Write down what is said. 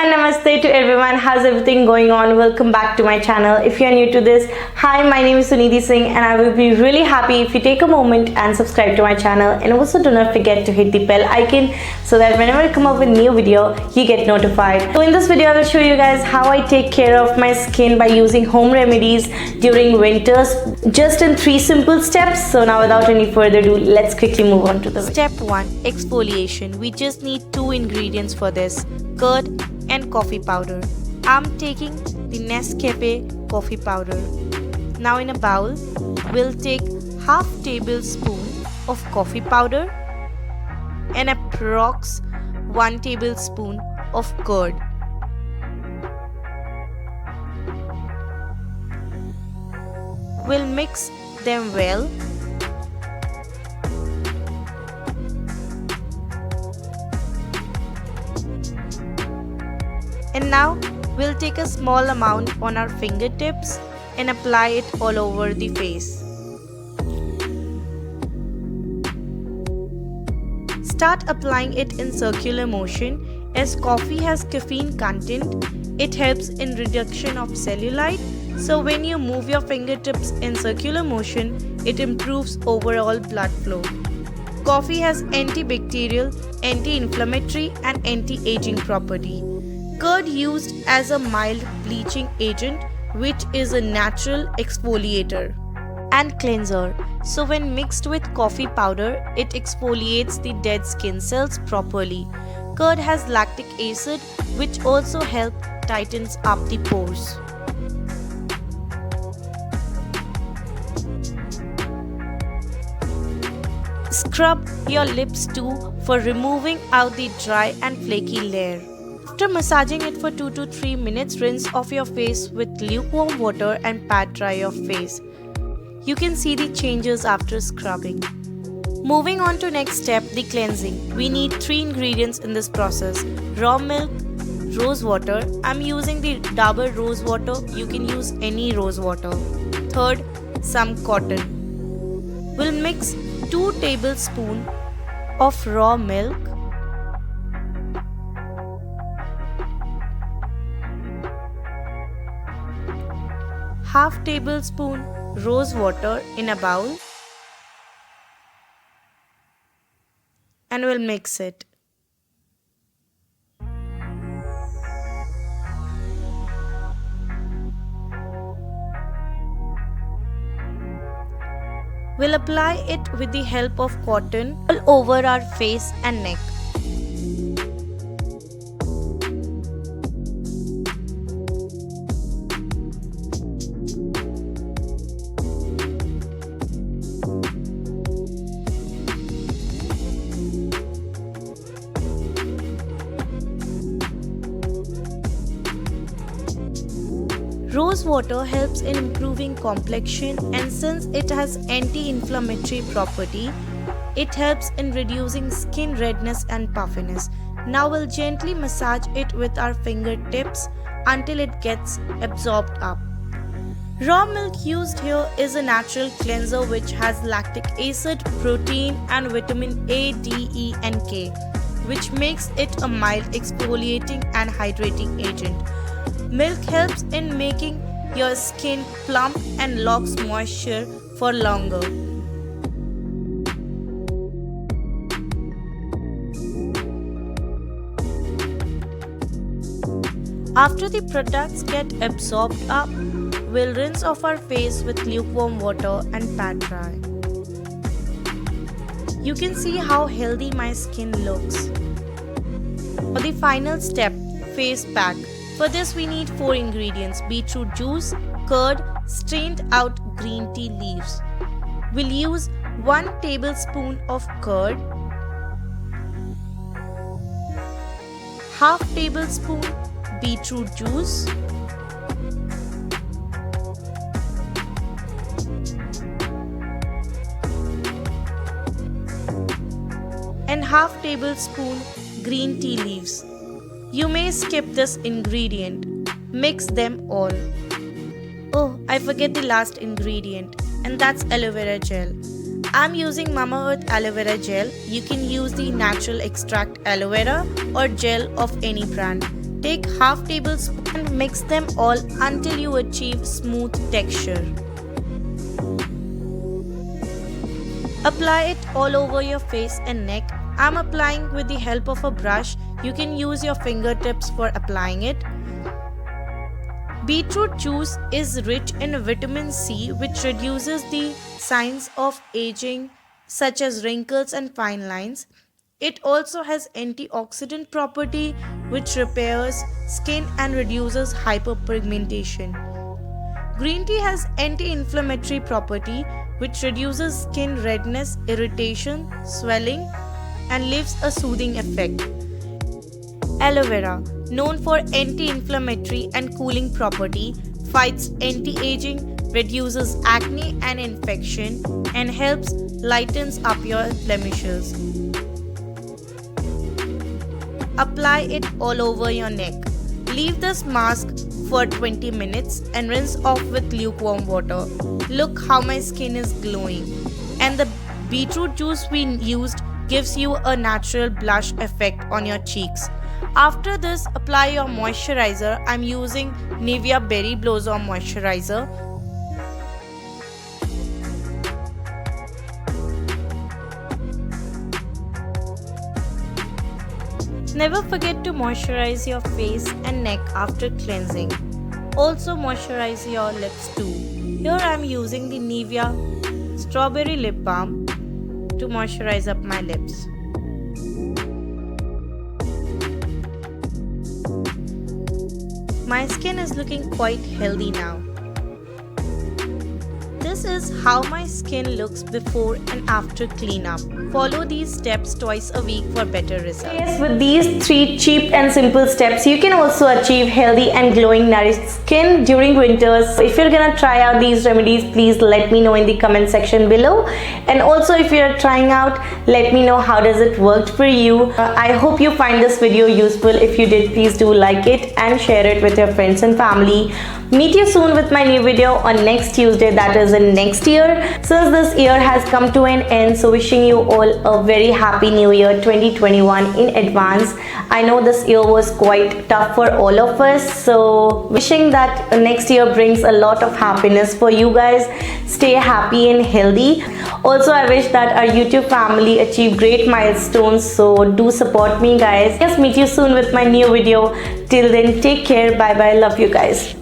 Namaste to everyone. How's everything going on? Welcome back to my channel. If you're new to this, hi, my name is Sunidhi Singh and I will be really happy if you take a moment and subscribe to my channel, and also do not forget to hit the bell icon so that whenever I come up with a new video, you get notified. So in this video, I will show you guys how I take care of my skin by using home remedies during winters, just in 3 simple steps. So now without any further ado, let's quickly move on to the video. Step 1. Exfoliation. We just need 2 ingredients for this: curd and coffee powder. I'm taking the Nescafe coffee powder. Now in a bowl, we'll take half tablespoon of coffee powder and approx 1 tablespoon of curd. We'll mix them well. And now we'll take a small amount on our fingertips and apply it all over the face. Start applying it in circular motion. As coffee has caffeine content, it helps in reduction of cellulite. So when you move your fingertips in circular motion, it improves overall blood flow. Coffee has antibacterial, anti-inflammatory and anti-aging property. Curd used as a mild bleaching agent, which is a natural exfoliator and cleanser. So when mixed with coffee powder, it exfoliates the dead skin cells properly. Curd has lactic acid, which also helps tightens up the pores. Scrub your lips too for removing out the dry and flaky layer. After massaging it for 2 to 3 minutes, rinse off your face with lukewarm water and pat dry your face. You can see the changes after scrubbing. Moving on to next step, the cleansing. We need 3 ingredients in this process: raw milk, rose water. I'm using the Dabur rose water. You can use any rose water. Third, some cotton. We'll mix 2 tablespoons of raw milk, half tablespoon rose water in a bowl, and we'll mix it. We'll apply it with the help of cotton all over our face and neck. Rose water helps in improving complexion, and since it has anti-inflammatory property, it helps in reducing skin redness and puffiness. Now we'll gently massage it with our fingertips until it gets absorbed up. Raw milk used here is a natural cleanser which has lactic acid, protein and vitamin A, D, E and K, which makes it a mild exfoliating and hydrating agent. Milk helps in making your skin plump and locks moisture for longer. After the products get absorbed up, we'll rinse off our face with lukewarm water and pat dry. You can see how healthy my skin looks. For the final step, face pack. For this we need 4 ingredients: beetroot juice, curd, strained out green tea leaves. We'll use 1 tablespoon of curd, half tablespoon beetroot juice, and half tablespoon green tea leaves. You may skip this ingredient. Mix them all. Oh, I forget the last ingredient, and that's aloe vera gel. I'm using Mamaearth aloe vera gel. You can use the natural extract aloe vera or gel of any brand. Take half tablespoon and mix them all until you achieve smooth texture. Apply it all over your face and neck. I'm applying with the help of a brush. You can use your fingertips for applying it. Beetroot juice is rich in vitamin C, which reduces the signs of aging such as wrinkles and fine lines. It also has antioxidant property which repairs skin and reduces hyperpigmentation. Green tea has anti-inflammatory property which reduces skin redness, irritation, swelling and leaves a soothing effect. Aloe vera, known for anti-inflammatory and cooling property, fights anti-aging, reduces acne and infection and helps lightens up your blemishes. Apply it all over your neck. Leave this mask for 20 minutes and rinse off with lukewarm water. Look how my skin is glowing. And the beetroot juice we used gives you a natural blush effect on your cheeks. After this, apply your moisturizer. I'm using Nivea Berry Blossom Moisturizer. Never forget to moisturize your face and neck after cleansing. Also moisturize your lips too. Here I am using the Nivea Strawberry Lip Balm to moisturize up my lips. My skin is looking quite healthy now. This is how my skin looks before and after cleanup. Follow these steps twice a week for better results. Yes, with these 3 cheap and simple steps, you can also achieve healthy and glowing nourished skin during winters. If you're gonna try out these remedies, please let me know in the comment section below. And also if you're trying out, let me know how does it work for you. I hope you find this video useful. If you did, please do like it and share it with your friends and family. Meet you soon with my new video on next Tuesday, that is in next year. Since this year has come to an end, so wishing you all a very happy new year 2021 in advance. I know this year was quite tough for all of us, so wishing that next year brings a lot of happiness for you guys. Stay happy and healthy. Also, I wish that our YouTube family achieve great milestones, so do support me guys. Just meet you soon with my new video. Till then, take care. Bye bye. Love you guys.